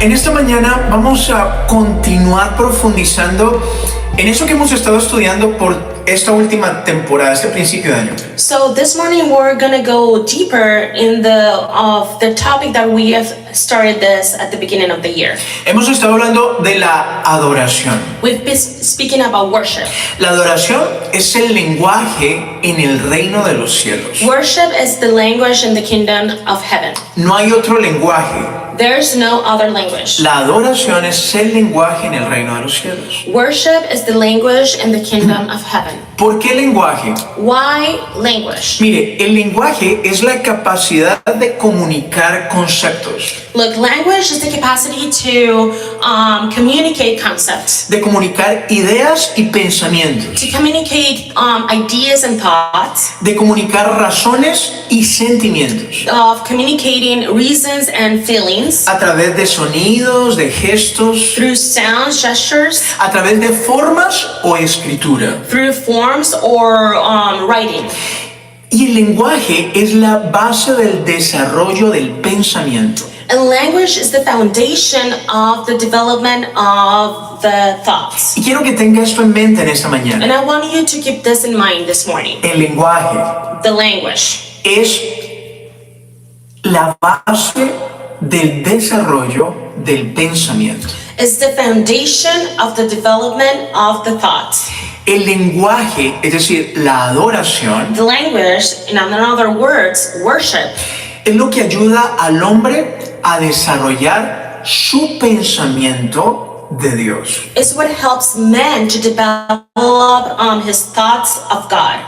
En esta mañana vamos a continuar profundizando en eso que hemos estado estudiando por esta última temporada, este principio de año. So this morning we're gonna go deeper in the topic that we have started this at the beginning of the year. Hemos estado hablando de la adoración. We've been speaking about worship. La adoración es el lenguaje en el reino de los cielos. Worship is the language in the kingdom of heaven. No hay otro lenguaje. There's no other language. La adoración es el lenguaje en el reino de los cielos. Worship is the language in the kingdom of heaven. ¿Por qué lenguaje? Why language? Mire, el lenguaje es la capacidad de comunicar conceptos, Look, language is the capacity to communicate concepts, de comunicar ideas y pensamientos, to communicate ideas and thoughts, de comunicar razones y sentimientos, of communicating reasons and feelings a través de sonidos, de gestos, through sounds, gestures, a través de formas o escritura. through forms or writing. Y el lenguaje es la base del desarrollo del pensamiento. And language is the foundation of the development of the thoughts. Y quiero que tenga esto en mente en esta mañana. And I want you to keep this in mind this morning. El lenguaje The language es la base del desarrollo del pensamiento. is the foundation of the development of the thoughts. El lenguaje, es decir, la adoración, The language, in other words, worship, es lo que ayuda al hombre a desarrollar su pensamiento de Dios. is what helps man to develop his thoughts of God,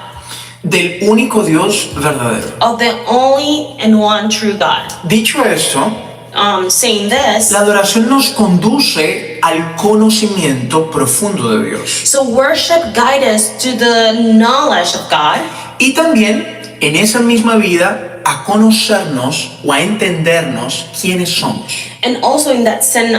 Del único Dios verdadero. of the only and one true God. Dicho esto, Saying this, la adoración nos conduce al conocimiento profundo de Dios. so worship guides us to the knowledge of God, Y también, en esa misma vida, a conocernos o a entendernos quiénes somos. and also in that same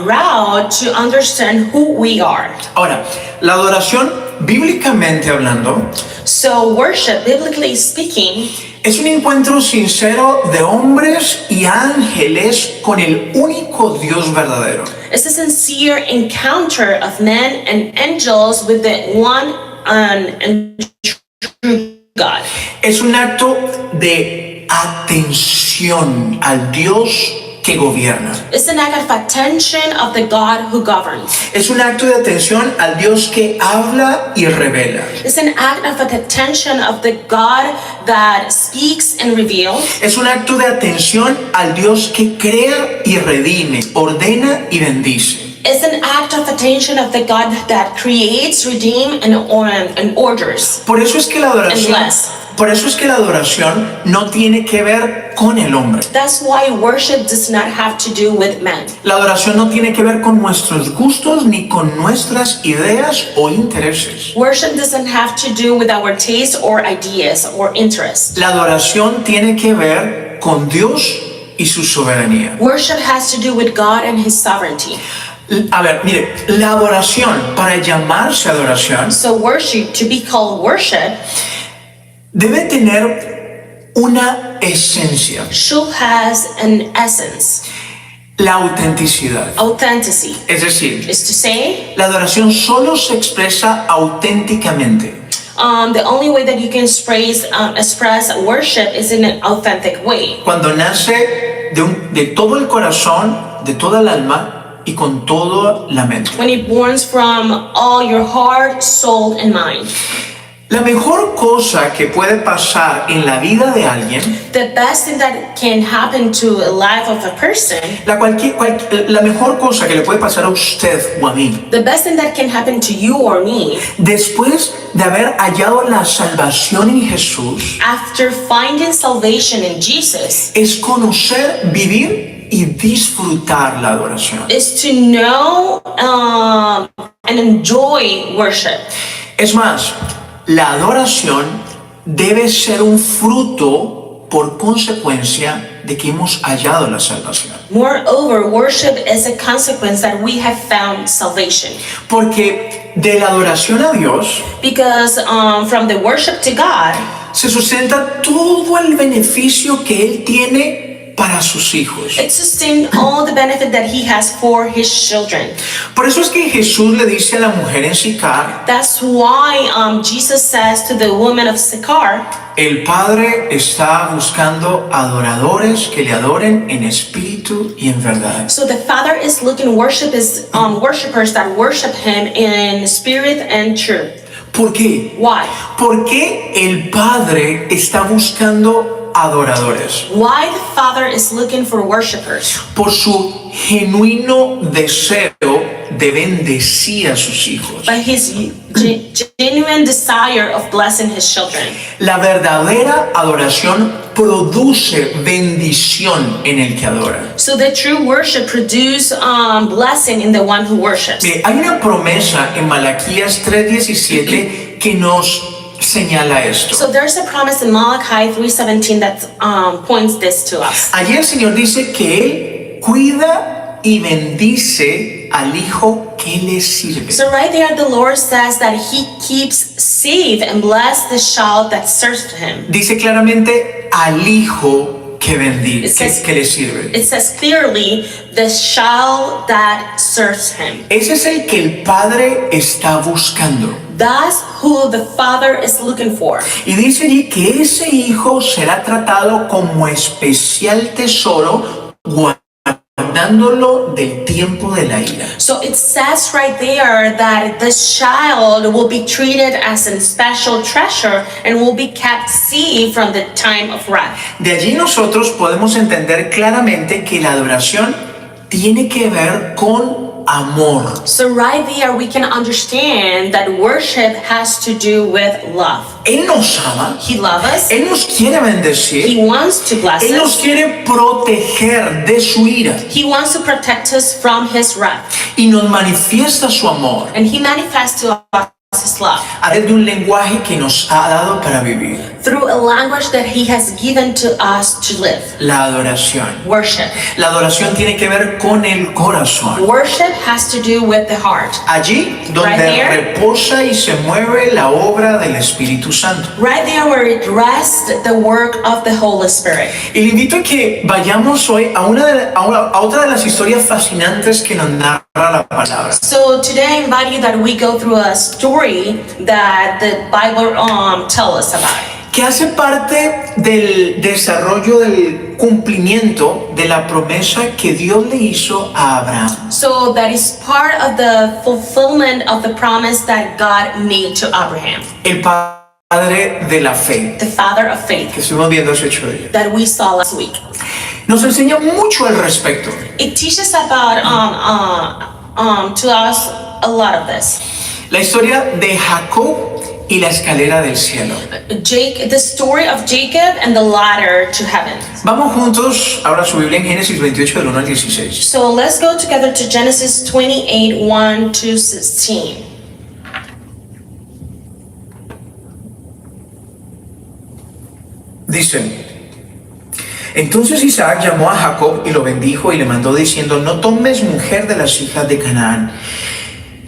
route to understand who we are. Ahora, la adoración, bíblicamente hablando, So worship, biblically speaking, es un encuentro sincero de hombres y ángeles con el único Dios verdadero. is a sincere encounter of men and angels with the one and true God. Es un acto de atención al Dios que gobierna. It's an act of attention of the God who governs. Es un acto de atención al Dios que habla y revela. It's an act of attention of the God that speaks and reveals. Es un acto de atención al Dios que crea y redime, ordena y bendice. It's an act of attention of the God that creates, redeems, and orders. Por eso es que la adoración, And bless. por eso es que la adoración no tiene que ver con el hombre. That's why worship does not have to do with men. La adoración no tiene que ver con nuestros gustos ni con nuestras ideas o intereses. Worship doesn't have to do with our taste or ideas or interests. La adoración tiene que ver con Dios y su soberanía. Worship has to do with God and His sovereignty. A ver, mire, la adoración, para llamarse adoración, So worship, to be called worship, debe tener una esencia, should has an essence, la autenticidad. authenticity. Es decir, Is to say, la adoración solo se expresa auténticamente the only way that you can express worship is in an authentic way. cuando nace de todo el corazón, de toda el alma y con toda la mente. When it burns from all your heart, soul, and mind. La mejor cosa que puede pasar en la vida de alguien, The best thing that can happen to a life of a person, la mejor cosa que le puede pasar a usted o a mí, the best thing that can happen to you or me, después de haber hallado la salvación en Jesús, after finding salvation in Jesus, es conocer, vivir y disfrutar la adoración. is to know and enjoy worship. Es más, la adoración debe ser un fruto por consecuencia de que hemos hallado la salvación. Moreover, worship is a consequence that we have found salvation. Porque de la adoración a Dios Because from the worship to God, se sustenta todo el beneficio que Él tiene para sus hijos. It sustains all the benefit that he has for his children. Por eso es que Jesús le dice a la mujer en Sicar, That's why Jesus says to the woman of Sychar, el Padre está buscando adoradores que le adoren en espíritu y en verdad. so the Father is looking worshipers that worship him in spirit and truth. ¿Por qué? Why? ¿Por qué el Padre está buscando adoradores? Why the Father is looking for worshipers? Por su genuino deseo de bendecir a sus hijos. By his genuine desire of blessing his children. La verdadera adoración produce bendición en el que adora. So the true worship produce blessing in the one who worships. Hay una promesa en Malaquías 3:17 que nos señala esto. So there's a promise in Malachi 3:17 that points this to us. Allí el Señor dice que Él cuida y bendice al hijo que le sirve. So right there the Lord says that he keeps safe and bless the child that serves him. Dice claramente al hijo que bendice, que le sirve. It says clearly the child that serves him. Ese es el que el Padre está buscando. That's who the Father is looking for. Y dice allí que ese hijo será tratado como especial tesoro, guardándolo del tiempo de la ira. So it says right there that the child will be treated as a special treasure and will be kept safe from the time of wrath. De allí nosotros podemos entender claramente que la adoración tiene que ver con amor. So right there we can understand that worship has to do with love. Él nos ama, He loves us. Él nos quiere bendecir, He wants to bless Él nos us. quiere proteger de su ira He wants to protect us from his wrath. y nos manifiesta su amor And he manifests to us his love a través de un lenguaje que nos ha dado para vivir. through a language that he has given to us to live. La adoración. Worship. La adoración tiene que ver con el corazón. Worship has to do with the heart. Allí donde Right there. reposa y se mueve la obra del Espíritu Santo. Right there where it rests the work of the Holy Spirit. Y le invito a que vayamos hoy a otra de las historias fascinantes que nos narra la palabra. So today I invite you that we go through a story that the Bible tells us about. Que hace parte del desarrollo del cumplimiento de la promesa que Dios le hizo a Abraham. So that is part of the fulfillment of the promise that God made to Abraham, El padre de la fe, the father of faith que estuvimos viendo hace 8 días. that we saw last week. Nos enseña mucho al respecto. It teaches about to us a lot of this. La historia de Jacob y la escalera del cielo. The story of Jacob and the ladder to heaven. Vamos juntos ahora a su Biblia en Génesis 28 del 1 al 16. So let's go together to Genesis 28, 1 to 16. Dice: entonces Isaac llamó a Jacob y lo bendijo y le mandó diciendo: no tomes mujer de las hijas de Canaán.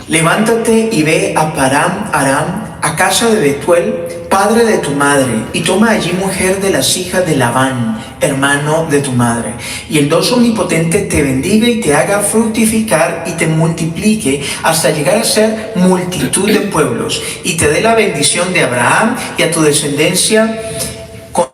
Levántate y ve a Param Aram, a casa de Betuel, padre de tu madre, y toma allí mujer de las hijas de Labán, hermano de tu madre. Y el Dios omnipotente te bendiga y te haga fructificar y te multiplique hasta llegar a ser multitud de pueblos, y te dé la bendición de Abraham y a tu descendencia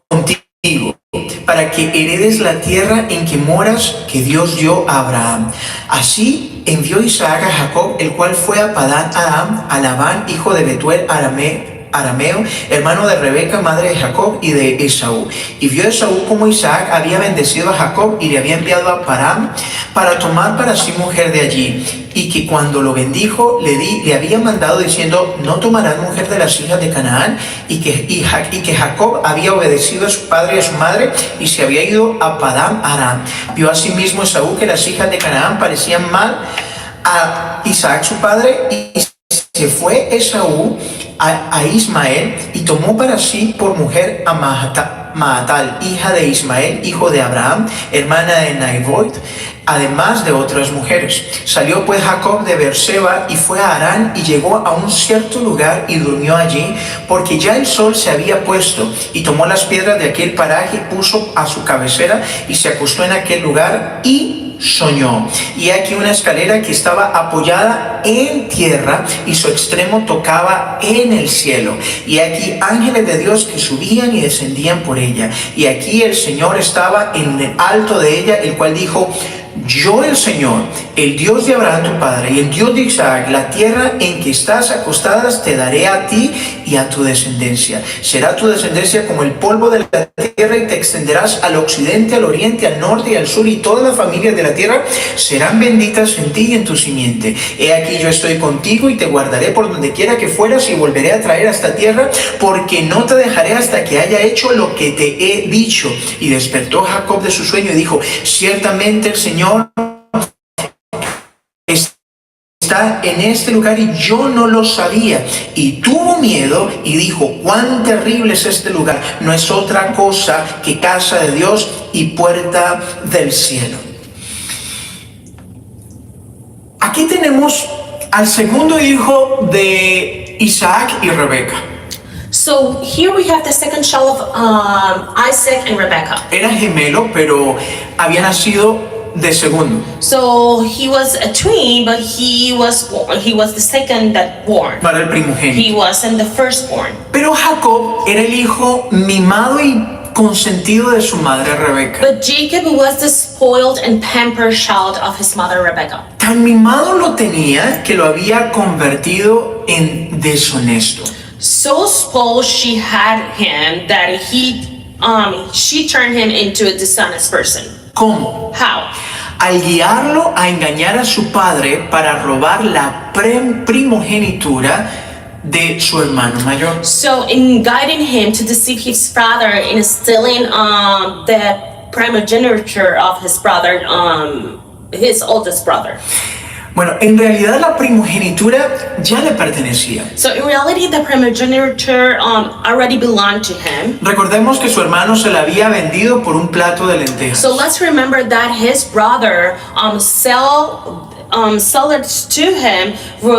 contigo, para que heredes la tierra en que moras, que Dios dio a Abraham. Así envió Isaac a Jacob, el cual fue a Padán Aram, a Labán, hijo de Betuel arameo, hermano de Rebeca, madre de Jacob y de Esaú. Y vio Esaú como Isaac había bendecido a Jacob y le había enviado a Param para tomar para sí mujer de allí. Y que cuando lo bendijo, le había mandado diciendo: no tomarás mujer de las hijas de Canaán. Y que Jacob había obedecido a su padre y a su madre y se había ido a Padán Aram. Vio asimismo Esaú que las hijas de Canaán parecían mal a Isaac su padre, y se fue Esaú a Ismael y tomó para sí por mujer a Maatal, hija de Ismael, hijo de Abraham, hermana de Naiboth, además de otras mujeres. Salió pues Jacob de Beerseba y fue a Harán y llegó a un cierto lugar y durmió allí, porque ya el sol se había puesto, y tomó las piedras de aquel paraje y puso a su cabecera y se acostó en aquel lugar y soñó. Y aquí una escalera que estaba apoyada en tierra y su extremo tocaba en el cielo. Y aquí ángeles de Dios que subían y descendían por ella. Y aquí el Señor estaba en el alto de ella, el cual dijo: yo, el Señor, el Dios de Abraham tu padre y el Dios de Isaac, la tierra en que estás acostadas te daré a ti y a tu descendencia. Será tu descendencia como el polvo de la tierra y te extenderás al occidente, al oriente, al norte y al sur, y todas las familias de la tierra serán benditas en ti y en tu simiente. He aquí yo estoy contigo y te guardaré por donde quiera que fueras y volveré a traer a esta tierra, porque no te dejaré hasta que haya hecho lo que te he dicho. Y despertó Jacob de su sueño y dijo: ciertamente el Señor está en este lugar y yo no lo sabía. Y tuvo miedo y dijo: cuán terrible es este lugar. No es otra cosa que casa de Dios y puerta del cielo. Aquí tenemos al segundo hijo de Isaac y Rebeca. So here we have the second child of Isaac and Rebekah. Era gemelo, pero había nacido de segundo. So he was a twin, but he was the second that born. No era el primogénito. He wasn't the firstborn. Pero Jacob era el hijo mimado y consentido de su madre Rebeca. But Jacob was the spoiled and pampered child of his mother Rebekah. Tan mimado lo tenía que lo había convertido en deshonesto. So spoiled she had him that she turned him into a dishonest person. ¿Cómo? How? Al guiarlo a engañar a su padre para robar la primogenitura de su hermano mayor. So in guiding him to deceive his father in stealing the primogeniture of his brother, his oldest brother. Bueno, en realidad la primogenitura ya le pertenecía. So in reality, the primogeniture already belonged to him. Recordemos que su hermano se la había vendido por un plato de lentejas. So let's remember that his brother sold it to him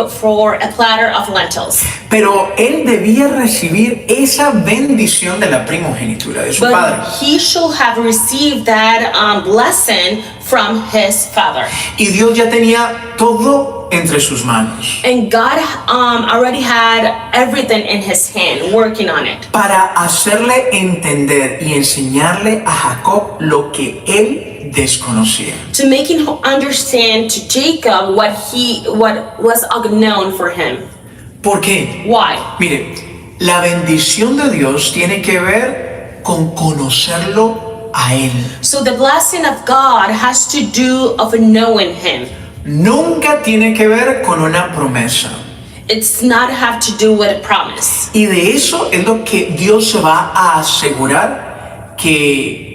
for a platter of lentils. Pero él debía recibir esa bendición de la primogenitura de su padre. But he should have received that blessing from his father. Y Dios ya tenía todo entre sus manos. And God already had everything in his hand, working on it. Para hacerle entender y enseñarle a Jacob lo que él desconocía. To make him understand to Jacob what was unknown for him. ¿Por qué? Why? Mire, la bendición de Dios tiene que ver con conocerlo a él. So the blessing of God has to do of knowing him. Nunca tiene que ver con una promesa. It's not have to do with a promise. Y de eso es lo que Dios se va a asegurar que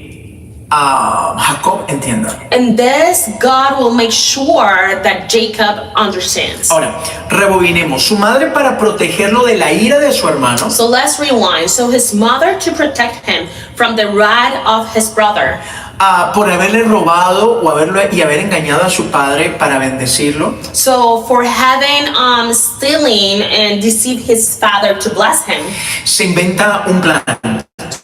Jacob entienda. And this God will make sure that Jacob understands. Ahora, rebobinemos. Su madre, para protegerlo de la ira de su hermano, So let's rewind. So his mother, to protect him from the wrath of his brother, por haberle robado y haber engañado a su padre para bendecirlo, so for having stealing and deceived his father to bless him, se inventa un plan.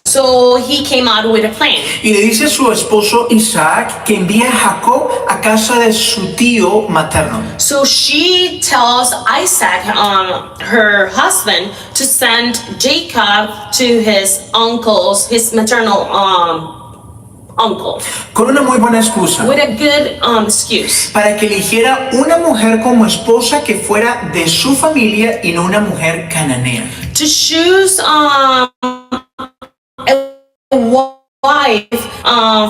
so he came out with a plan. Y le dice a su esposo Isaac que envíe a Jacob a casa de su tío materno. So she tells Isaac, her husband, to send Jacob to his maternal uncle, Con una muy buena excusa. with a good excuse. Para que eligiera una mujer como esposa que fuera de su familia y no una mujer cananea. To choose a wife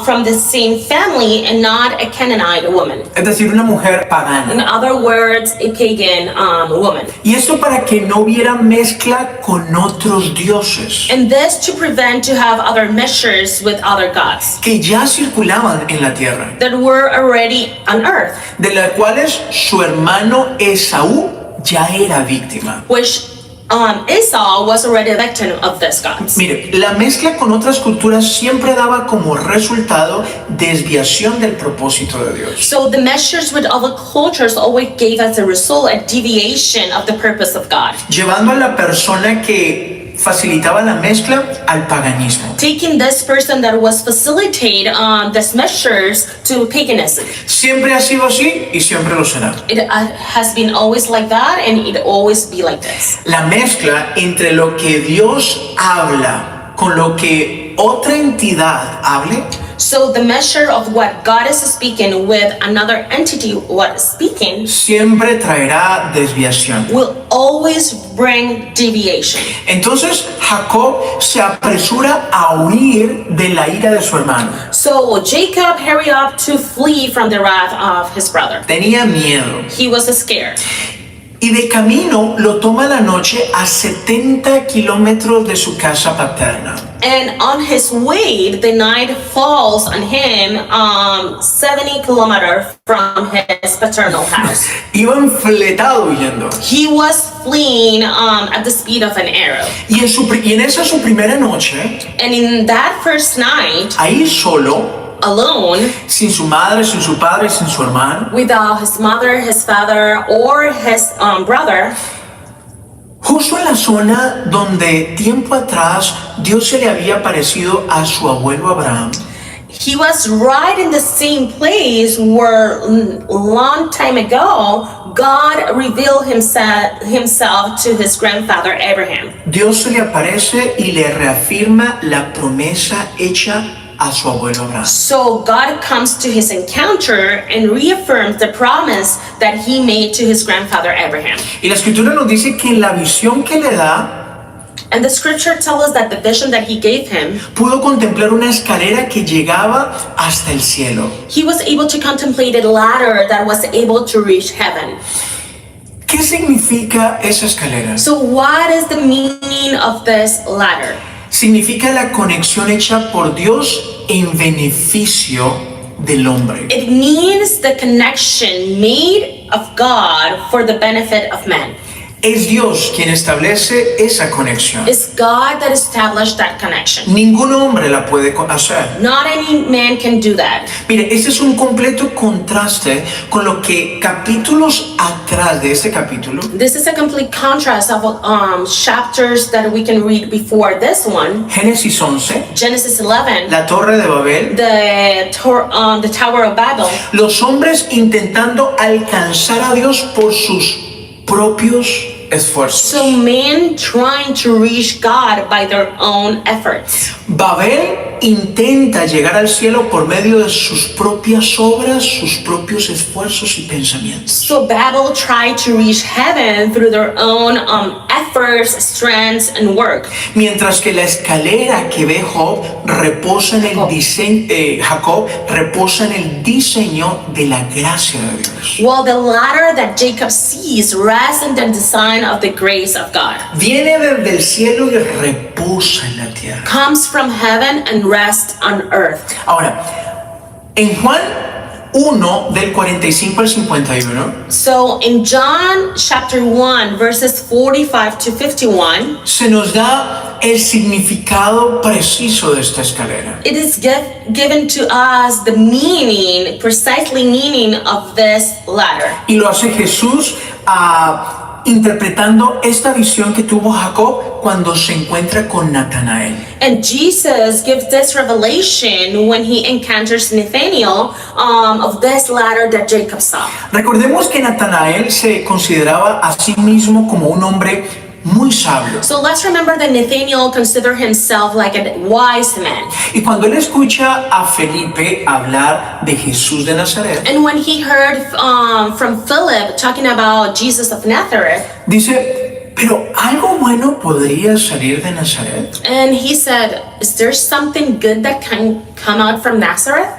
from the same family and not a Canaanite woman. Es decir, una mujer In pagana. other words, a pagan woman. Y esto para que no hubiera mezcla con otros dioses And this to prevent to have other measures with other gods que ya circulaban en la tierra, that were already on earth, de las cuales su hermano Esaú ya era víctima. which Esau was already a victim of these gods. Mire, la mezcla con otras culturas siempre daba como resultado desviación del propósito de Dios. So the measures with other cultures always gave as a result a deviation of the purpose of God, Llevando a la persona que facilitaba la mezcla al paganismo. taking this person that was facilitate these measures to paganism. Siempre ha sido así y siempre lo será. It has been always like that, and it always be like this. La mezcla entre lo que Dios habla con lo que otra entidad hable So the measure of what God is speaking with another entity what is speaking siempre traerá desviación. will always bring deviation. Entonces Jacob se apresura a huir de la ira de su hermano. So Jacob hurried up to flee from the wrath of his brother. Tenía miedo. He was scared. Y de camino lo toma la noche a 70 kilómetros de su casa paterna. And on his way, the night falls on him 70 kilometers from his paternal house. Iba enfletado huyendo. He was fleeing at the speed of an arrow. Y en esa su primera noche, And in that first night, ahí solo, alone, sin su madre, sin su padre, sin su hermano, without his mother, his father, or his brother, justo en la zona donde tiempo atrás Dios se le había aparecido a su abuelo Abraham, he was right in the same place where long time ago God revealed himself to his grandfather Abraham. Dios se le aparece y le reafirma la promesa hecha a su abuelo Abraham. So God comes to his encounter and reaffirms the promise that he made to his grandfather Abraham. Y la escritura nos dice que en la visión que le da, And the scripture tells us that the vision that he gave him, pudo contemplar una escalera que llegaba hasta el cielo. he was able to contemplate a ladder that was able to reach heaven. ¿Qué significa esa escalera? So what is the meaning of this ladder? Significa la conexión hecha por Dios en beneficio del hombre. It means the connection made of God for the benefit of man. Es Dios quien establece esa conexión. It's God that established that connection. Ningún hombre la puede hacer. Not any man can do that. Mire, este es un completo contraste con lo que capítulos atrás de este capítulo This is a complete contrast of chapters that we can read before this one. Génesis 11, Genesis 11, la Torre de Babel, the Tower of Babel. los hombres intentando alcanzar a Dios por sus propios esfuerzos. So men trying to reach God by their own efforts. Babel intenta llegar al cielo por medio de sus propias obras, sus propios esfuerzos y pensamientos. So Babel tried to reach heaven through their own efforts, strengths, and work. Mientras que la escalera que ve Job reposa en el diseño, Jacob reposa en el diseño de la gracia de Dios. While the ladder that Jacob sees rests in the design of the grace of God. Viene desde el cielo y reposa en la tierra. Comes from heaven and rests on earth. Ahora, en Juan 1 del 45 al 51, So in John chapter 1 verses 45 to 51, se nos da el significado preciso de esta escalera. it is given to us the meaning, precisely meaning of this ladder. Y lo hace Jesús interpretando esta visión que tuvo Jacob cuando se encuentra con Natanael. And Jesus gives this revelation when he encounters Nathanael of this ladder that Jacob saw. Recordemos que Natanael se consideraba a sí mismo como un hombre muy sabio. So let's remember that Nathanael considered himself like a wise man. Y cuando él escucha a Felipe hablar de Jesús de Nazaret, And when he heard from Philip talking about Jesus of Nazareth, dice, pero algo bueno podría salir de Nazaret. and he said, is there something good that can come out from Nazareth?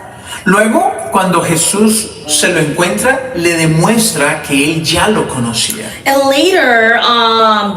Luego, cuando Jesús se lo encuentra, le demuestra que él ya lo conocía. And later,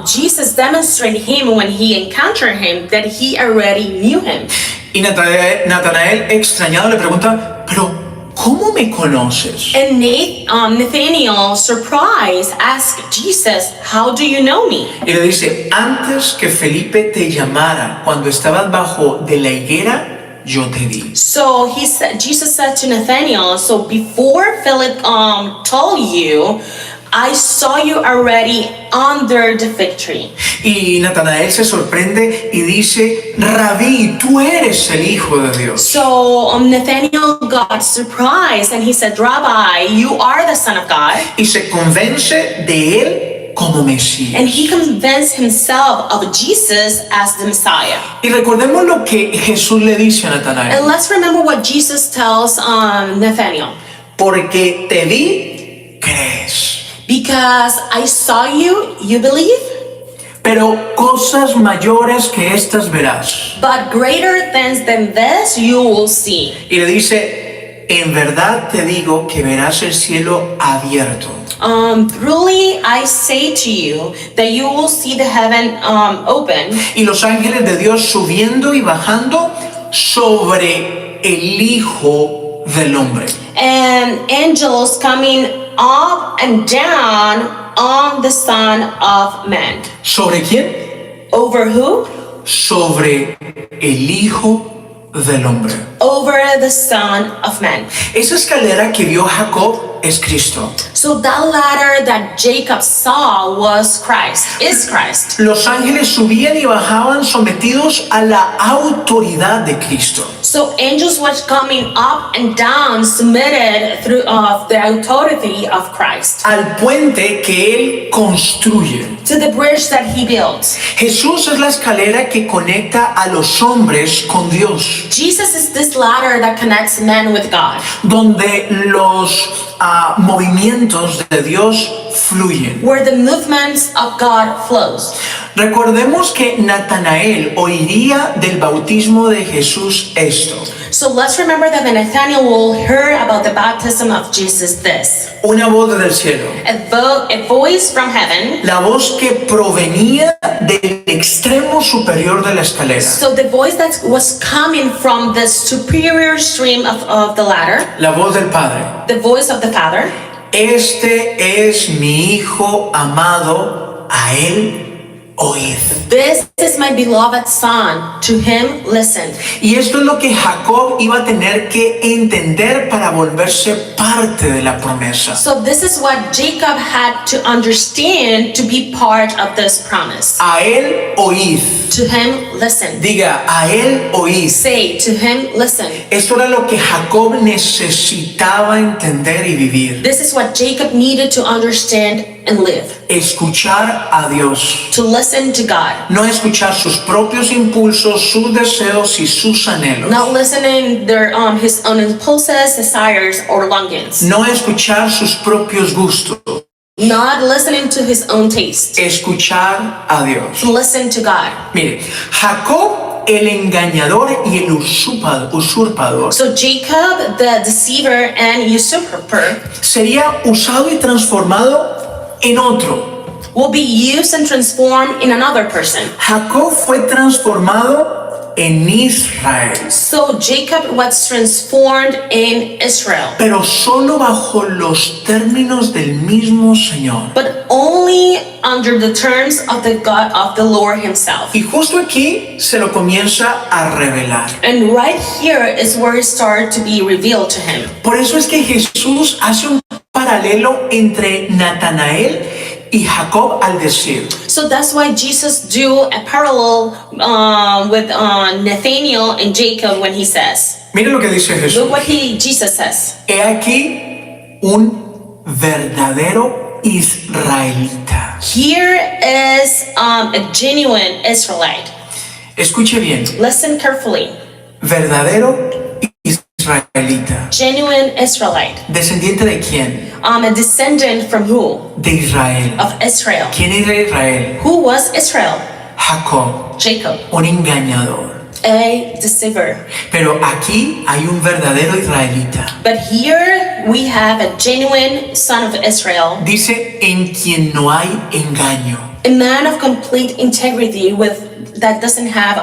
Jesus demonstrated him when he encountered him that he already knew him. Y Natanael, extrañado, le pregunta, pero ¿cómo me conoces? And Nathanael, surprised, asked Jesus, "How do you know me?" Y le dice, antes que Felipe te llamara, cuando estabas bajo de la higuera, yo te vi. So Jesus said to Nathanael, "So before Philip told you, I saw you already under the fig tree." Y Natanael se sorprende y dice, Rabí, tú eres el Hijo de Dios. So Nathanael got surprised and he said, "Rabbi, you are the Son of God." Y se convence de él como Mesías. And he convinced himself of Jesus as the Messiah. Y recordemos lo que Jesús le dice a Natanael. And let's remember what Jesus tells Nathanael. Porque te vi, crees. Because I saw you, you believe? Pero cosas mayores que estas verás. But greater things than this you will see. Y le dice, en verdad te digo que verás el cielo abierto. Truly I say to you that you will see the heaven open. Y los ángeles de Dios subiendo y bajando sobre el Hijo del Hombre. And angels coming up and down on the Son of Man. ¿Sobre quién? Over who? Sobre el Hijo del Hombre. Over the Son of Man. Esa escalera que vio Jacob es Cristo. So that ladder that Jacob saw was Christ, is Christ. Los ángeles subían y bajaban sometidos a la autoridad de Cristo. So angels were coming up and down, submitted through the authority of Christ. Al puente que él construye. To the bridge that he built. Jesús es la escalera que conecta a los hombres con Dios. Jesus is this ladder that connects men with God. Donde los movimientos de Dios fluyen. Where the movements of God flows. Recordemos que Natanael oiría del bautismo de Jesús esto. So let's remember that Nathanael will hear about the baptism of Jesus this. Una voz del cielo. A voice from heaven. La voz que provenía del extremo superior de la escalera. So the voice that was coming from the superior stream of the ladder. La voz del Padre. The voice of the Father. Este es mi Hijo amado, a él oíd. This is my beloved son, to him listen. Y esto es lo que Jacob iba a tener que entender para volverse parte de la promesa. So this is what Jacob had to understand to be part of this promise. A él oíd. To him listen. Diga, a él oíd. Say, to him listen. Esto era lo que Jacob necesitaba entender y vivir. This is what Jacob needed to understand and live. Escuchar a Dios. To listen to God. No escuchar sus propios impulsos, sus deseos y sus anhelos. Not listening their his own impulses, desires, or longings. No escuchar sus propios gustos. Not listening to his own taste. Escuchar a Dios. To listen to God. Mire, Jacob, el engañador y el usurpador, So Jacob, the deceiver and usurper, sería usado y transformado en otro. will be used and transformed in another person. Jacob fue transformado en Israel, So Jacob was transformed in Israel, pero solo bajo los términos del mismo Señor. but only under the terms of the God of the Lord himself. Y justo aquí se lo comienza a revelar. And right here is where it started to be revealed to him. Por eso es que Jesús hace un paralelo entre Natanael y Jacob al decir, So that's why Jesus do a parallel with Nathanael and Jacob when he says, mire lo que dice Jesús. look what Jesus says. He aquí un verdadero israelita. Here is a genuine Israelite. Escuche bien, Listen carefully. verdadero israelita. Genuine Israelite. ¿Descendiente de quién? A descendant from who? De Israel. Of Israel. ¿Quién era Israel? Who was Israel? Jacob, Jacob. un engañador. A deceiver. Pero aquí hay un verdadero israelita. But here we have a genuine son of Israel. Dice, en quien no hay engaño. A man of complete integrity that doesn't have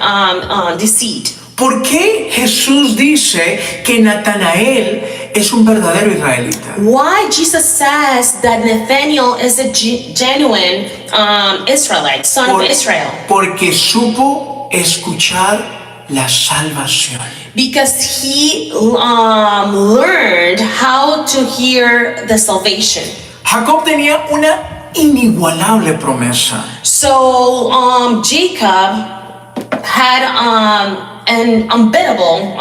deceit. ¿Por qué Jesús dice que Natanael es un verdadero israelita? Why Jesus says that Nathaniel is a genuine Israelite, son of Israel? Porque supo escuchar la salvación. Because he learned how to hear the salvation. Jacob tenía una inigualable promesa. So Jacob had an unbeatable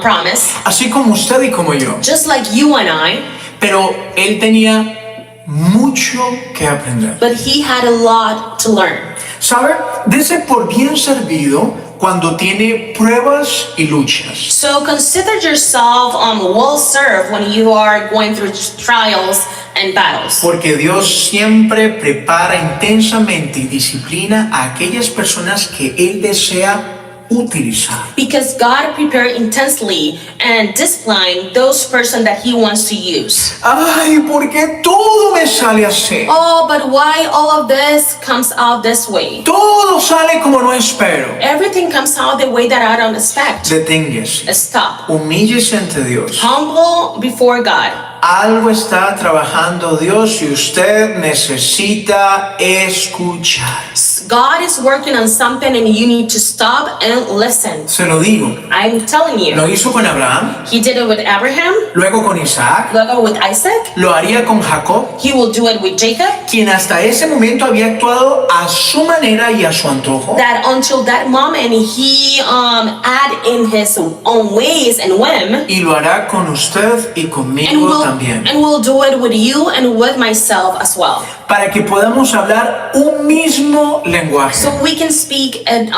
promise, Así como usted y como yo. just like you and I, Pero él tenía mucho que aprender. but he had a lot to learn. ¿Sabe? Dese por bien servido cuando tiene pruebas y luchas. So consider yourself well served when you are going through trials and battles. Porque Dios siempre prepara intensamente y disciplina a aquellas personas que Él desea utilizar. Because God prepared intensely and discipline those person that He wants to use. Ay, ¿por qué todo me sale así? Oh, but why all of this comes out this way? Todo sale como no espero. Everything comes out the way that I don't expect. Deténgase. Stop. Humíllese ante Dios. Humble before God. Algo está trabajando Dios y usted necesita escuchar. God is working on something and you need to stop and listen. Se lo digo. I'm telling you. Lo hizo con Abraham, He did it with Abraham, luego con Isaac, luego with Isaac. lo haría con Jacob, He will do it with Jacob. quien hasta ese momento había actuado a su manera y a su antojo. That until that moment he add in his own ways and whim. Y lo hará con usted y And conmigo también. will do it with you and with myself as well. Para que podamos hablar un mismo lenguaje. So we can speak at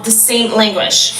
the same language.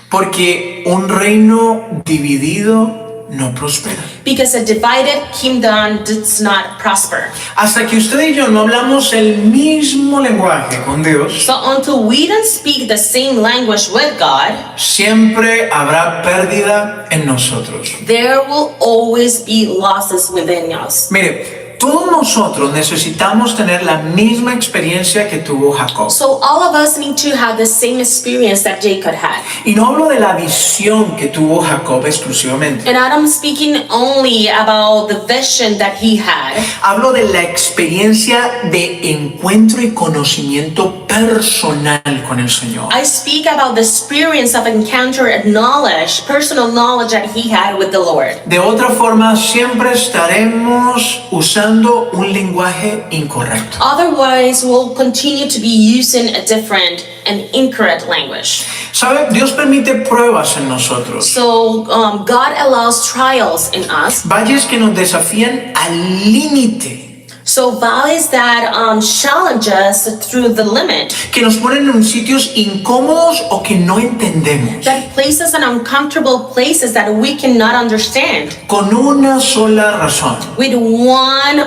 Porque un reino dividido no prospera. Because a divided kingdom does not prosper. Hasta que usted y yo no hablamos el mismo lenguaje con Dios, So until we don't speak the same language with God, siempre habrá pérdida en nosotros. there will always be losses within us. Mire, todos nosotros necesitamos tener la misma experiencia que tuvo Jacob. So all of us need to have the same experience that Jacob had. Y no hablo de la visión que tuvo Jacob exclusivamente. And I'm speaking only about the vision that he had. Hablo de la experiencia de encuentro y conocimiento personal con el Señor. I speak about the experience of encounter and knowledge, personal knowledge that he had with the Lord. De otra forma, siempre estaremos usando un lenguaje incorrecto. Otherwise, we'll continue to be using a different and incorrect language. ¿Sabe? Dios permite pruebas en nosotros. So God allows trials in us. Valles que nos desafían al límite. So valleys that challenge us through the limit, Que nos ponen en sitios incómodos o que no entendemos. that places in uncomfortable places that we cannot understand, Con una sola razón. with one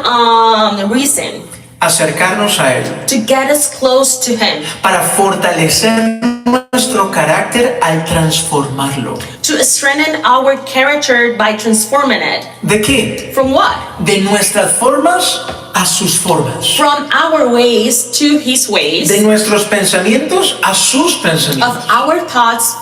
reason, Acercarnos a Él. to get us close to Him, Para fortalecer nuestro carácter al transformarlo. to strengthen our character by transforming it. ¿De qué? From what? De nuestras formas a sus formas. From our ways to His ways, De nuestros pensamientos a sus of pensamientos. our thoughts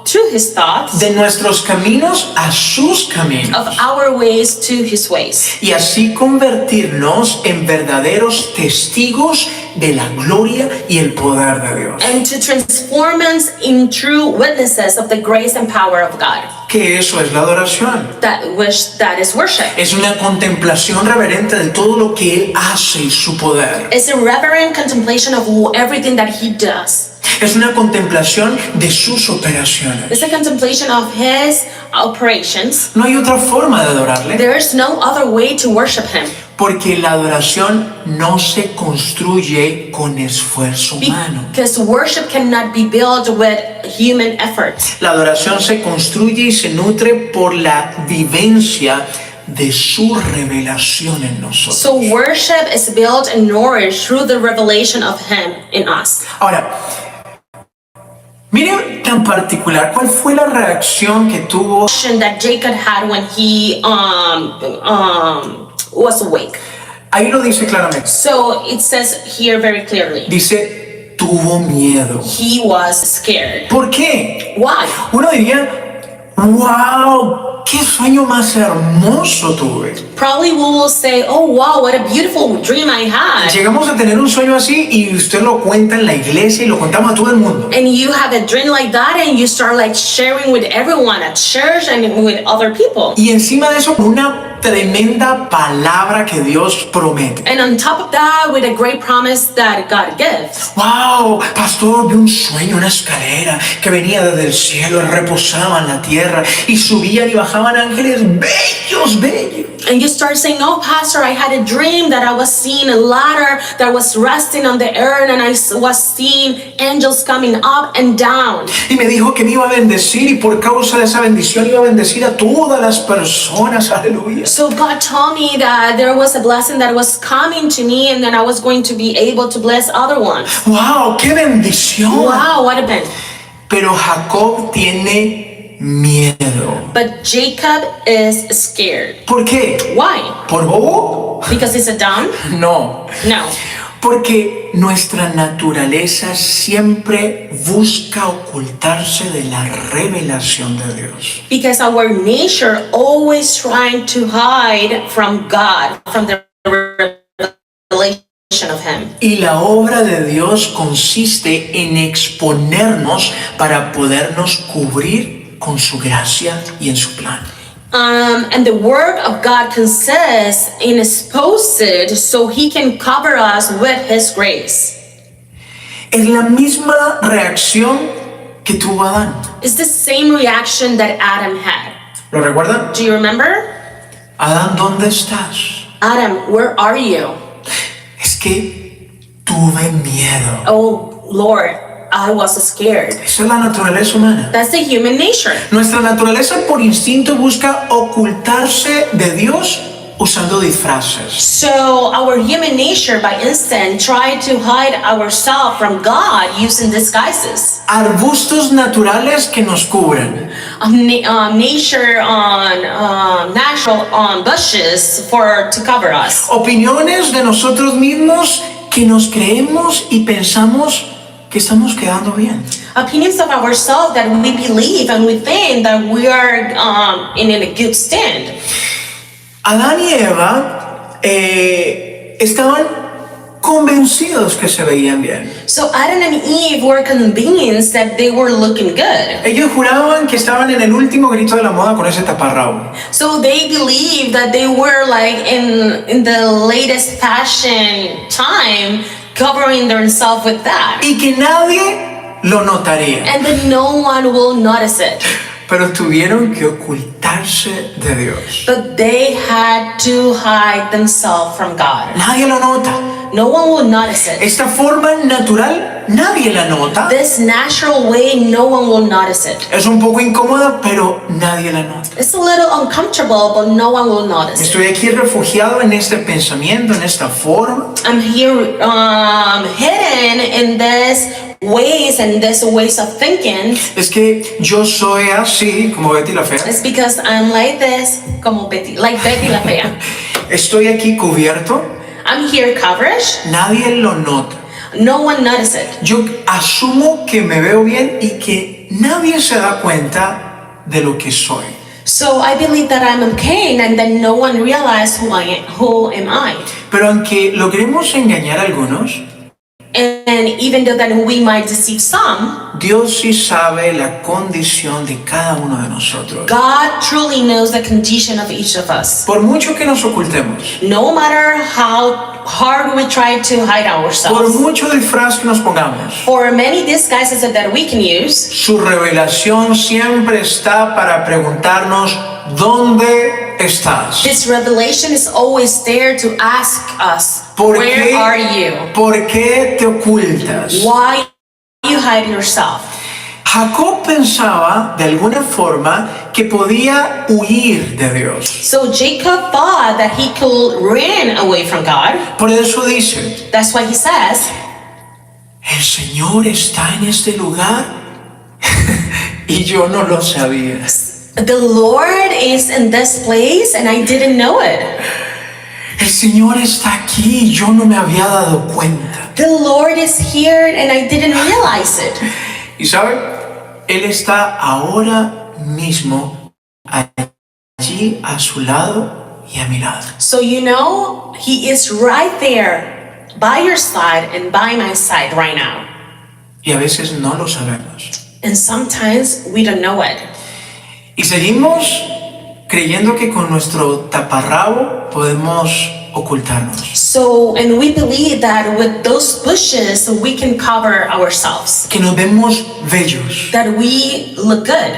to His thoughts, De nuestros caminos a sus caminos. of our ways to His ways. Y así convertirnos en verdaderos testigos de la gloria y el poder de Dios. And to transform us in true witnesses of the grace and power of God. Que eso es la adoración. That is worship. Es una contemplación reverente de todo lo que Él hace y su poder. It's a reverent contemplation of everything that He does. Es una contemplación de sus operaciones. It's a contemplation of His operations. No hay otra forma de adorarle. There is no other way to worship Him. Porque la adoración no se construye con esfuerzo humano. Because worship cannot be built with human effort. La adoración se construye y se nutre por la vivencia de su revelación en nosotros. So worship is built and nourished through the revelation of Him in us. Ahora, mire tan particular, ¿cuál fue la reacción que tuvo? That Jacob had when he was awake. Ahí lo dice claramente. So it says here very clearly. Dice, tu tuvo miedo. He was scared. ¿Por qué? Why? Uno diría, wow, qué sueño más hermoso tuve. Probably we will say, oh wow, what a beautiful dream I had. Llegamos a tener un sueño así y usted lo cuenta en la iglesia y lo contamos a todo el mundo. And you have a dream like that and you start like sharing with everyone at church and with other people. Y encima de eso, una tremenda palabra que Dios promete. And on top of that, with a great promise that God gives. Wow, pastor, vi un sueño, una escalera que venía desde el cielo, reposaba en la tierra y subían y bajaban ángeles bellos, bellos. And you start saying, no, pastor, I had a dream that I was seeing a ladder that was resting on the earth and I was seeing angels coming up and down. Y me dijo que me iba a bendecir y por causa de esa bendición iba a bendecir a todas las personas. Aleluya. So God told me that there was a blessing that was coming to me and then I was going to be able to bless other ones. Wow, qué bendición. Wow, what a benefit. Pero Jacob tiene miedo. But Jacob is scared. ¿Por qué? Why? ¿Por bobo? Because he's a dumb? No. No. Porque nuestra naturaleza siempre busca ocultarse de la revelación de Dios. Because our nature always trying to hide from God, from the revelation of Him. Y la obra de Dios consiste en exponernos para podernos cubrir con su gracia y en su plan. And the work of God consists in exposed so He can cover us with His grace. Es la misma reacción que tuvo Adán. It's the same reaction that Adam had. ¿Lo recuerdan? Do you remember? Adán, ¿dónde estás? Adam, where are you? Es que tuve miedo. Oh, Lord, I was scared. Esa es la naturaleza humana. That's the human nature. Nuestra naturaleza por instinto busca ocultarse de Dios usando disfraces. So our human nature by instinct try to hide ourselves from God using disguises. Arbustos naturales que nos cubren. Nature on natural bushes to cover us. Opiniones de nosotros mismos que nos creemos y pensamos que estamos quedando bien. Opinions of ourselves that we believe and we think that we are in a good stand. Adán y Eva estaban convencidos que se veían bien. So Adam and Eve were convinced that they were looking good. Ellos juraban que estaban en el último grito de la moda con ese taparrabo. So they believed that they were like in the latest fashion time, covering themselves with that. Y que nadie lo notaría. And that no one will notice it. Pero tuvieron que ocultarse de Dios. But they had to hide themselves from God. Nadie lo nota. No one will notice it. Esta forma natural, nadie la nota. This natural way, no one will notice it. Es un poco incómoda, pero nadie la nota. It's a little uncomfortable, but no one will notice it. Estoy aquí refugiado en este pensamiento, en esta forma. I'm here hidden in this ways of thinking. Es que yo soy así, como Betty la Fea. It's because I'm like this, como Betty, like Betty la Fea. Estoy aquí cubierto. I'm here covered. Nadie lo nota. No one notices it. Yo asumo que me veo bien y que nadie se da cuenta de lo que soy. So I believe that I'm okay and then no one realizes who am I. Pero aunque logremos engañar a algunos, And even though that we might deceive some, Dios sí sabe la condición de cada uno de nosotros. God truly knows the condition of each of us. Por mucho que nos ocultemos, No matter how hard we try to hide por ourselves, mucho disfraz que nos pongamos, for many disguises that we can use, su revelación siempre está para preguntarnos, ¿dónde estás? this revelation is always there to ask us, where are you? ¿Por qué te ocultas? Why you hide yourself? Jacob pensaba de alguna forma que podía huir de Dios. So Jacob thought that he could run away from God. Por eso dice, That's why he says, el Señor está en este lugar y yo no lo sabía. the Lord is in this place and I didn't know it. El Señor está aquí, yo no me había dado cuenta. The Lord is here and I didn't realize it. Y sabe, Él está ahora mismo allí a su lado y a mi lado. So you know, He is right there by your side and by my side right now. Y a veces no lo sabemos. And sometimes we don't know it. Y seguimos creyendo que con nuestro taparrabo podemos ocultarnos. So, and we believe that with those bushes we can cover ourselves, Que nos vemos bellos. that we look good.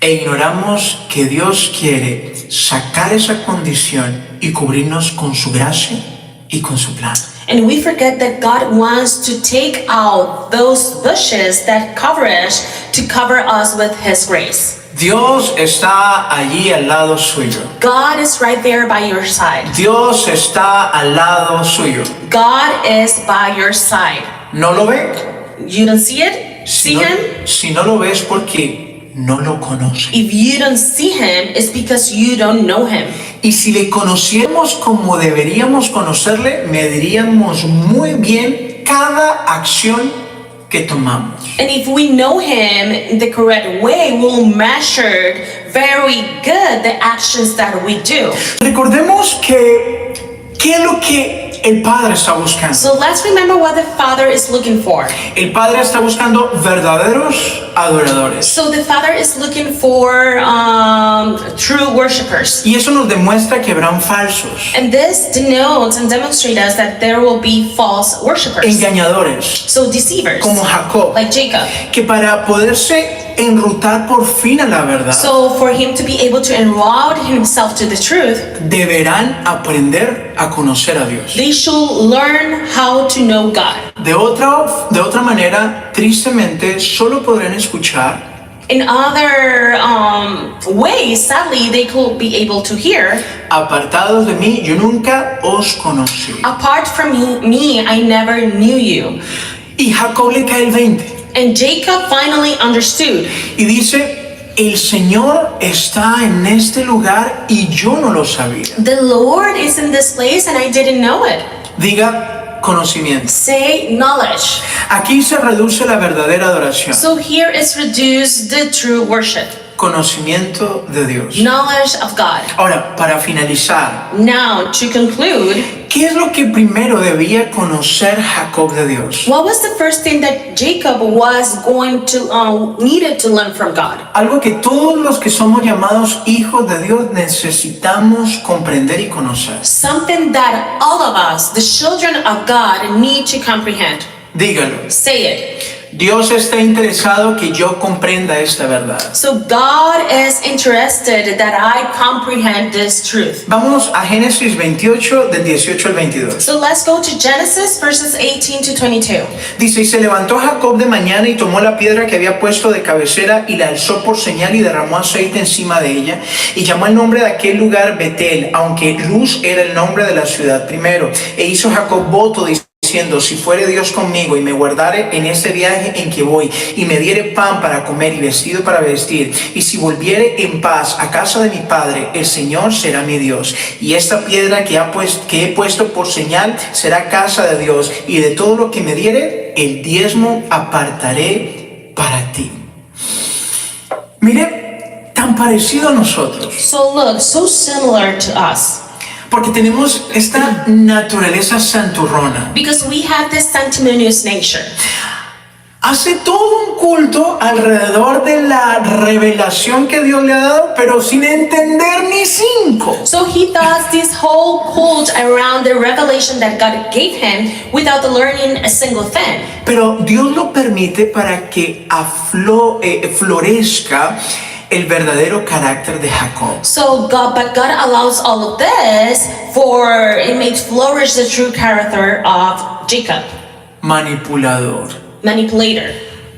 E ignoramos que Dios quiere sacar esa condición y cubrirnos con su gracia y con su plan. And we forget that God wants to take out those bushes that cover us to cover us with His grace. Dios está allí al lado suyo. God is right there by your side. Dios está al lado suyo. God is by your side. ¿No lo ve? You don't see it? See Him? Si no lo ves porque no lo conoce. If you don't see Him, it's because you don't know Him. Y si le conociéramos como deberíamos conocerle, mediríamos muy bien cada acción que tomamos. And if we know Him in the correct way, we'll measure very good the actions that we do. Recordemos que ¿qué es lo que el Padre está buscando? So let's remember what the Father is looking for. El Padre está buscando verdaderos adoradores. So the Father is looking for true worshipers. Y eso nos demuestra que habrán falsos, And this denotes and demonstrates us that there will be false worshipers. engañadores, So deceivers, como Jacob, like Jacob. que para poderse enrutar por fin a la verdad, So for him to be able to enroute himself to the truth, deberán aprender a conocer a Dios. they should learn how to know God. De otra manera, tristemente, solo podrán escuchar In other ways, sadly, they could be able to hear, apartados de mí, yo nunca os conocí. apart from me, I never knew you. Y Jacob le cae el 20 And Jacob finally understood. y dice, el Señor está en este lugar y yo no lo sabía. The Lord is in this place and I didn't know it. Diga conocimiento. Say knowledge. Aquí se reduce la verdadera adoración. So here is reduced the true worship. Conocimiento de Dios. Knowledge of God. Ahora, para finalizar, Now, to conclude, ¿qué es lo que primero debía conocer Jacob de Dios? what was the first thing that Jacob was going to needed to learn from God? Algo que todos los que somos llamados hijos de Dios necesitamos comprender y conocer. Something that all of us, the children of God, need to comprehend. Dígalo. Say it. Dios está interesado que yo comprenda esta verdad. So God is interested that I comprehend this truth. Vamos a Génesis 28 del 18 al 22. So let's go to Genesis verses 18 to 22. Dice, y se levantó Jacob de mañana y tomó la piedra que había puesto de cabecera y la alzó por señal y derramó aceite encima de ella y llamó el nombre de aquel lugar Betel, aunque Luz era el nombre de la ciudad primero. E hizo Jacob voto diciendo, si fuere Dios conmigo y me guardare en este viaje en que voy y me diere pan para comer y vestido para vestir y si volviere en paz a casa de mi padre, el Señor será mi Dios y esta piedra que he puesto por señal será casa de Dios y de todo lo que me diere el diezmo apartaré para ti. Mire, tan parecido a nosotros. So look, so similar to us. Porque tenemos esta naturaleza santurrona. Because we have this sanctimonious nature. Hace todo un culto alrededor de la revelación que Dios le ha dado, pero sin entender ni 5. So he does this whole cult around the revelation that God gave him without learning a single thing. Pero Dios lo permite para que florezca el verdadero carácter de Jacob. So God allows all of this for it makes flourish the true character of Jacob, Manipulador. manipulator.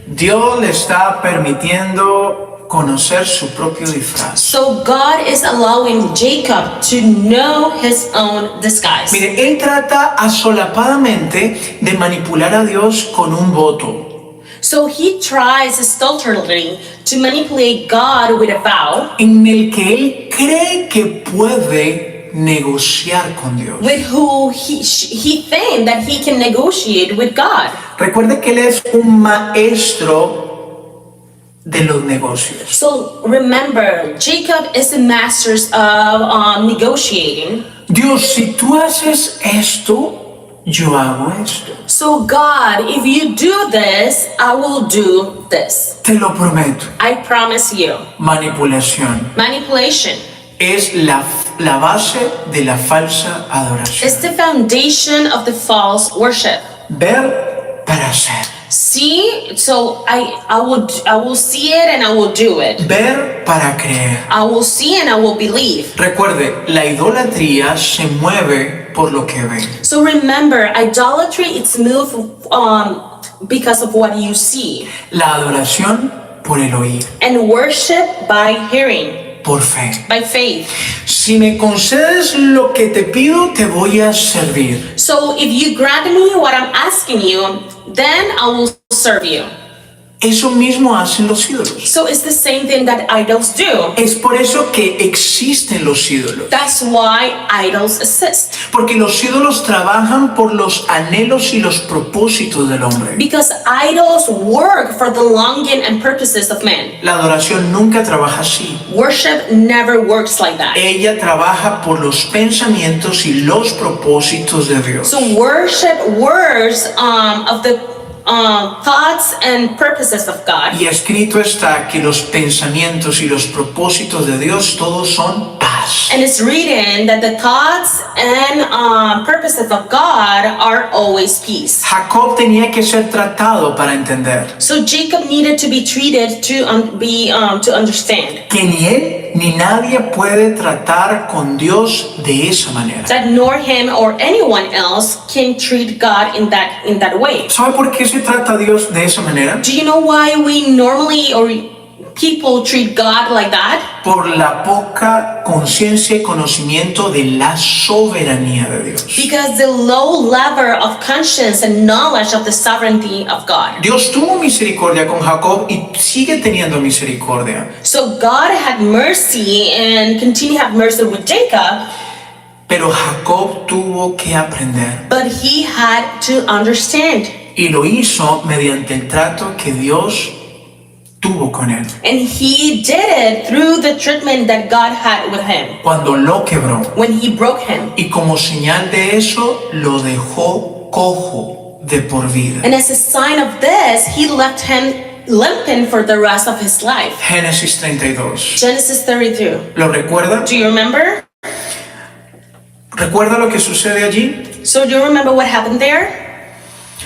Dios le está permitiendo conocer su propio disfraz. So God is allowing Jacob to know his own disguise. Mire, él trata asolapadamente de manipular a Dios con un voto. So he tries stutterly to manipulate God with a vow En el que él cree que puede negociar con Dios. with who he think that he can negotiate with God. Recuerde que Él es un maestro de los negocios. So remember, Jacob is the master of negotiating. Dios, si tú haces esto, yo hago esto. So God, if you do this, I will do this. Te lo prometo. I promise you. Manipulación Manipulation es la base de la falsa adoración. is the foundation of the false worship. Ver para hacer. See, so I will see it and I will do it. Ver para creer. I will see and I will believe. Recuerde, la idolatría se mueve por lo que ve. So remember, idolatry it's moved because of what you see, La adoración por el oír, and worship by hearing, por fe. by faith. Si me concedes lo que te pido, te voy a servir. So if you grant me what I'm asking you, then I will serve you. Eso mismo hacen los ídolos. So it's the same thing that idols do. Es por eso que existen los ídolos. That's why idols exist. Porque los ídolos trabajan por los anhelos y los propósitos del hombre. Because idols work for the longing and purposes of man. La adoración nunca trabaja así. Worship never works like that. Ella trabaja por los pensamientos y los propósitos de Dios. So worship works of the thoughts and purposes of God. Y escrito está que los pensamientos y los propósitos de Dios todos son paz. And it's written that the thoughts and purposes of God are always peace. Jacob tenía que ser tratado para entender So Jacob needed to be treated to understand que ni él ni nadie puede tratar con Dios de esa manera. that nor him or anyone else can treat God in that way. ¿Sabe por qué se trata a Dios de esa manera? Do you know why we normally or people treat God like that? Por la poca conciencia y conocimiento de la soberanía de Dios. Because the low level of conscience and knowledge of the sovereignty of God. Dios tuvo misericordia con Jacob y sigue teniendo misericordia. So God had mercy and continue to have mercy with Jacob, Pero Jacob tuvo que aprender but he had to understand. y lo hizo mediante el trato que Dios tuvo con él. And he did it through the treatment that God had with him Cuando lo quebró when he broke him. y como señal de eso lo dejó cojo de por vida. And as a sign of this, he left him limping for the rest of his life. Génesis 32. Genesis 32. ¿Lo recuerda? Do you remember? ¿Recuerda lo que sucede allí? So do you remember what happened there?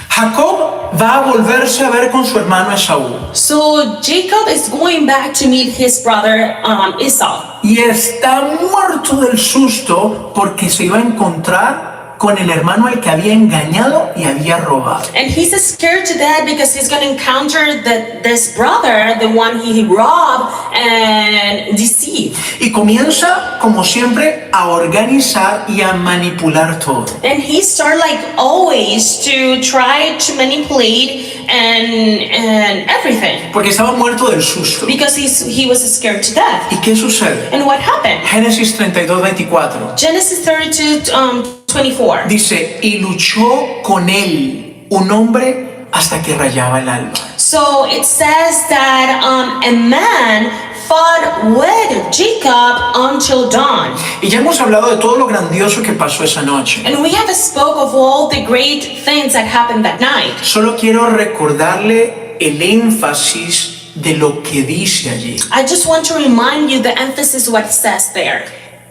Jacob va a volverse a ver con su hermano Esaú So Jacob is going back to meet his brother Esau. y está muerto del susto porque se iba a encontrar con el hermano al que había engañado y había robado. And he's scared to death because he's going to encounter this brother, the one he robbed and deceived. Y comienza, como siempre, a organizar y a manipular todo. And he started like always to try to manipulate and everything Porque estaba muerto del susto. because he was scared to death. ¿Y qué sucede? And what happened? Génesis 32:24 Genesis 32:24. dice, y luchó con él un hombre hasta que rayaba el alba. So it says that a man fought with Jacob until dawn. Y ya hemos hablado de todo lo grandioso que pasó esa noche. And we have spoke of all the great things that happened that night. Solo quiero recordarle el énfasis de lo que dice allí. I just want to remind you the emphasis what it says there.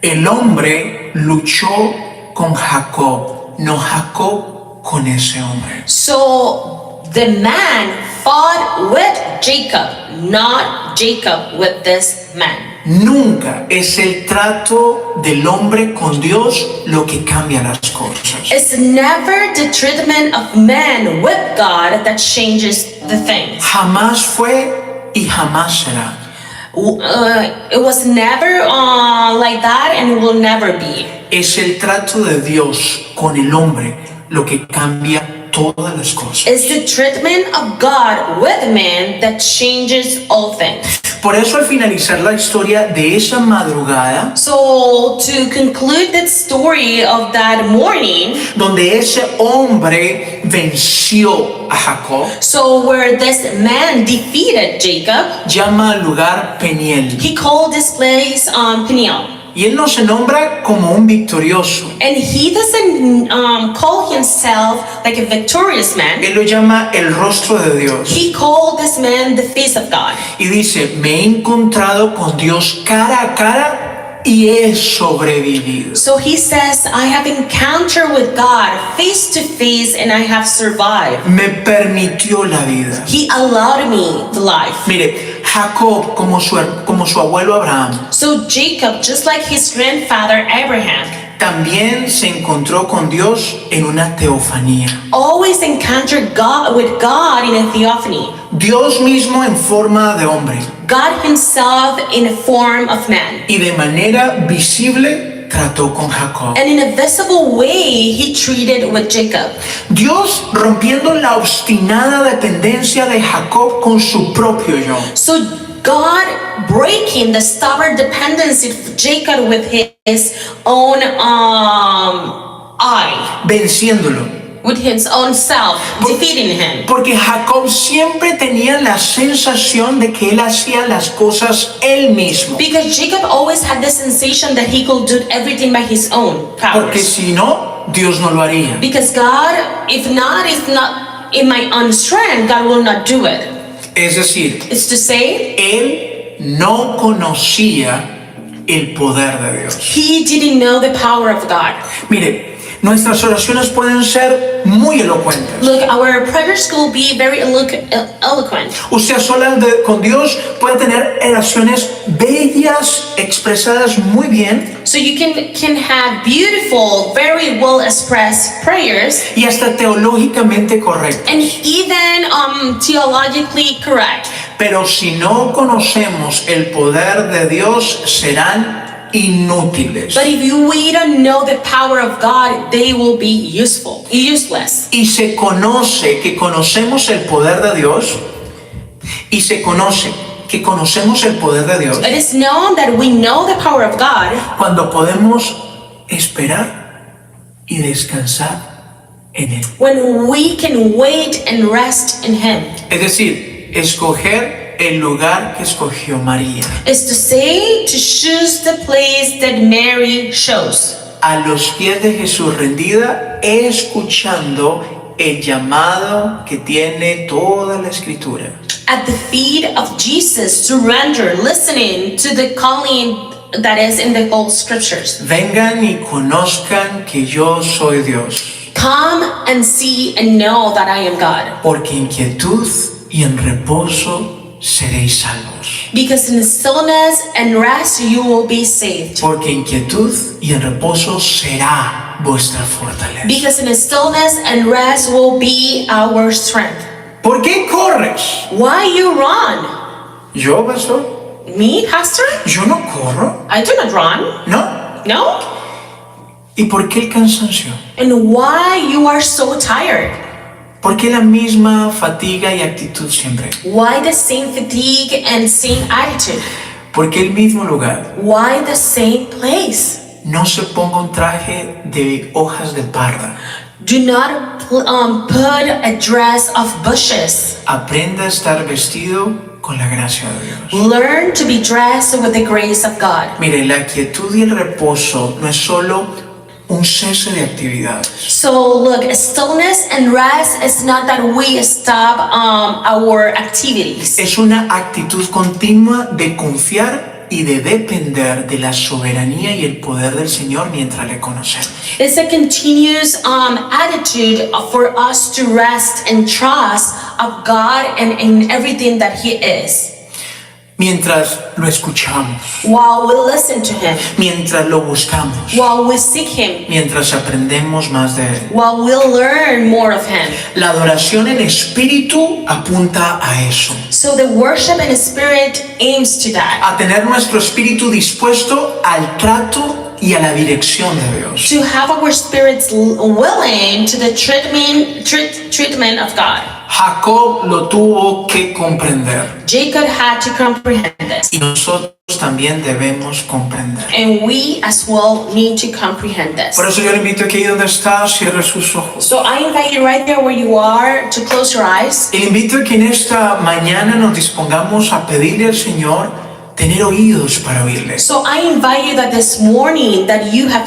El hombre luchó con Jacob, no Jacob con ese hombre. So the man fought with Jacob, not Jacob with this man. Nunca es el trato del hombre con Dios lo que cambia las cosas. It's never the treatment of man with God that changes the things. Jamás fue y jamás será. It was never like that and it will never be. Es el trato de Dios con el hombre lo que cambia todas las cosas. It's the treatment of God with man that changes all things. Por eso al finalizar la historia de esa madrugada, So to conclude that story of that morning, donde ese hombre venció a Jacob, so where this man defeated Jacob, llama al lugar Peniel. he called this place Peniel. Y él no se nombra como un victorioso. And he doesn't call himself like a victorious man. Él lo llama el rostro de Dios. He called this man the face of God. Y dice, me he encontrado con Dios cara a cara y he sobrevivido. So he says, I have encountered with God face to face and I have survived. Me permitió la vida. He allowed me the life. Mire, Jacob, como su abuelo Abraham, So Jacob, just like his grandfather Abraham, también se encontró con Dios en una teofanía. always encountered God with God in a theophany. Dios mismo en forma de hombre. God himself in a form of man. Y de manera visible trató con Jacob. And in a visible way, he treated with Jacob. Dios rompiendo la obstinada dependencia de Jacob con su propio yo. So God breaking the stubborn dependency of Jacob with his own I, Venciéndolo. with his own self, defeating him. Porque Jacob siempre tenía la sensación de que él hacía las cosas él mismo. Because Jacob always had the sensation that he could do everything by his own Porque powers. si no, Dios no lo haría. Because God, if not in my own strength, God will not do it. Es decir, It's to say, él no conocía el poder de Dios. he didn't know the power of God. Mire, nuestras oraciones pueden ser muy elocuentes. Look, our prayers will be very eloquent. Usted a solas con Dios puede tener oraciones bellas, expresadas muy bien So you can have beautiful, very well expressed prayers y hasta teológicamente correctas. and even theologically correct. Pero si no conocemos el poder de Dios, serán inútiles. But if we don't know the power of God, they will be useless. Y se conoce que conocemos el poder de Dios, y se conoce que conocemos el poder de Dios It is known that we know the power of God cuando podemos esperar y descansar en Él. when we can wait and rest in Him. Es decir, escoger el lugar que escogió María. Is to say, to choose the place that Mary chose. A los pies de Jesús rendida, escuchando el llamado que tiene toda la Escritura. At the feet of Jesus, surrender, listening to the calling that is in the whole scriptures. Vengan y conozcan que yo soy Dios, Come and see and know that I am God. porque en quietud y en reposo seréis salvos. Because in stillness and rest you will be saved. Porque en quietud y en reposo será vuestra fortaleza. Because in stillness and rest will be our strength. ¿Por qué corres? Why you run? ¿Yo, pastor? Me, pastor? ¿Yo no corro? I do not run. No. No? ¿Y por qué el cansancio? And why you are so tired? ¿Por qué la misma fatiga y actitud siempre? Why the same fatigue and same attitude? ¿Por qué el mismo lugar? Why the same place? No se ponga un traje de hojas de parra. Do not put a dress of bushes. Aprenda a estar vestido con la gracia de Dios. Learn to be dressed with the grace of God. Mire, la quietud y el reposo no es solo un cese de actividades. So look, stillness and rest is not that we stop our activities. Es una actitud continua de confiar y de depender de la soberanía y el poder del Señor mientras le conocemos. It's a continuous attitude for us to rest and trust of God and in everything that He is. Mientras lo escuchamos, While we listen to Him, mientras lo buscamos, while we seek Him, mientras aprendemos más de Él. while we learn more of Him. La adoración en espíritu apunta a eso, So the worship in spirit aims to that. a tener nuestro espíritu dispuesto al trato y a la dirección de Dios. to have our spirits willing to the treatment of God. Jacob lo tuvo que comprender Jacob had to comprehend this, y nosotros también debemos comprender. and we as well need to comprehend this. Por eso yo le invito a que ahí donde está cierre sus ojos. So I invite you right there where you are to close your eyes. Y le invito a que en esta mañana nos dispongamos a pedirle al Señor tener oídos para oírle. So I invite you that this morning that you have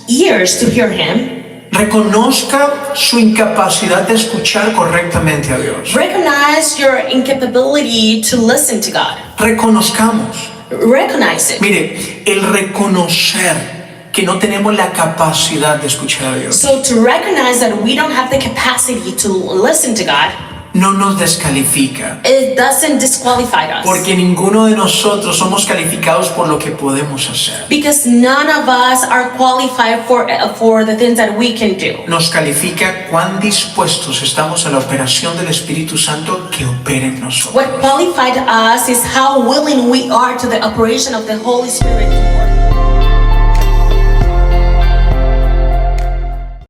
ears to hear Him. Reconozca su incapacidad de escuchar correctamente a Dios. Recognize your incapability to listen to God. Reconozcamos. Recognize it. Mire, el reconocer que no tenemos la capacidad de escuchar a Dios So to recognize that we don't have the capacity to listen to God, no nos descalifica, it doesn't disqualify us. porque ninguno de nosotros somos calificados por lo que podemos hacer. Because none of us are qualified for the things that we can do. Nos califica cuán dispuestos estamos a la operación del Espíritu Santo que opere en nosotros. What qualified us is how willing we are to the operation of the Holy Spirit to work.